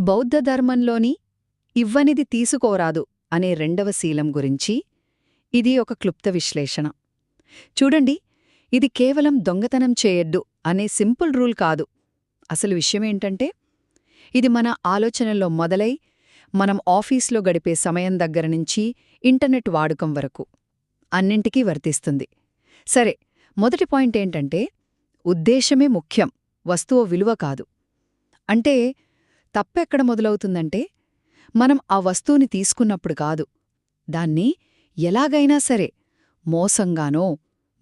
బౌద్ధ ధర్మంలోని ఇవ్వనిది తీసుకోరాదు అనే రెండవ శీలం గురించి ఇది ఒక క్లుప్త విశ్లేషణ. చూడండి, ఇది కేవలం దొంగతనం చేయొద్దు అనే సింపుల్ రూల్ కాదు. అసలు విషయమేంటంటే, ఇది మన ఆలోచనల్లో మొదలై మనం ఆఫీస్లో గడిపే సమయం దగ్గరనుంచి ఇంటర్నెట్ వాడకం వరకు అన్నింటికీ వర్తిస్తుంది. సరే, మొదటి పాయింటేంటంటే, ఉద్దేశమే ముఖ్యం, వస్తువు విలువ కాదు. అంటే తప్పెక్కడ మొదలవుతుందంటే, మనం ఆ వస్తువుని తీసుకున్నప్పుడు కాదు, దాన్ని ఎలాగైనా సరే మోసంగానో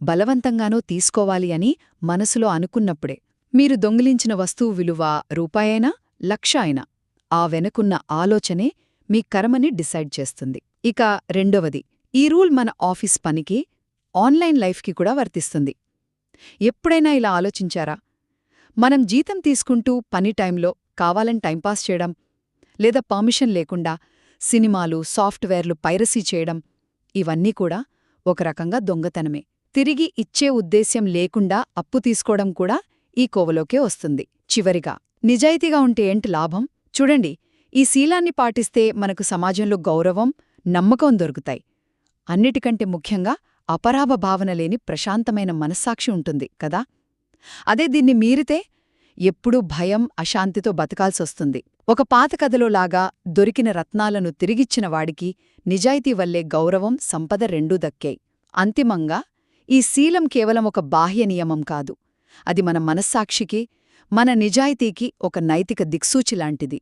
బలవంతంగానో తీసుకోవాలి అని మనసులో అనుకున్నప్పుడే. మీరు దొంగిలించిన వస్తువు విలువ రూపాయైనా, లక్ష అయినా, ఆ వెనకున్న ఆలోచనే మీ కర్మని డిసైడ్ చేస్తుంది. ఇక రెండవది, ఈ రూల్ మన ఆఫీస్ పనికి, ఆన్లైన్ లైఫ్కి కూడా వర్తిస్తుంది. ఎప్పుడైనా ఇలా ఆలోచించారా? మనం జీతం తీసుకుంటూ పని టైంలో కావాలని టైంపాస్ చేయడం, లేదా పర్మిషన్ లేకుండా సినిమాలు, సాఫ్ట్వేర్లు పైరసీ చేయడం, ఇవన్నీ కూడా ఒక రకంగా దొంగతనమే. తిరిగి ఇచ్చే ఉద్దేశ్యం లేకుండా అప్పు తీసుకోవడం కూడా ఈ కోవలోకే వస్తుంది. చివరిగా, నిజాయితీగా ఉంటే ఏంటి లాభం? చూడండి, ఈ శీలాన్ని పాటిస్తే మనకు సమాజంలో గౌరవం, నమ్మకం దొరుకుతాయి. అన్నిటికంటే ముఖ్యంగా అపరాభ భావన లేని ప్రశాంతమైన మనస్సాక్షి ఉంటుంది కదా. అదే దీన్ని మీరితే ఎప్పుడూ భయం, అశాంతితో బతకాల్సొస్తుంది. ఒక పాత కథలోలాగా దొరికిన రత్నాలను తిరిగిచ్చిన వాడికి నిజాయితీ వల్లే గౌరవం, సంపద రెండూ దక్కాయి. అంతిమంగా, ఈ శీలం కేవలం ఒక బాహ్య నియమం కాదు. అది మన మనస్సాక్షికి, మన నిజాయితీకి ఒక నైతిక దిక్సూచిలాంటిది.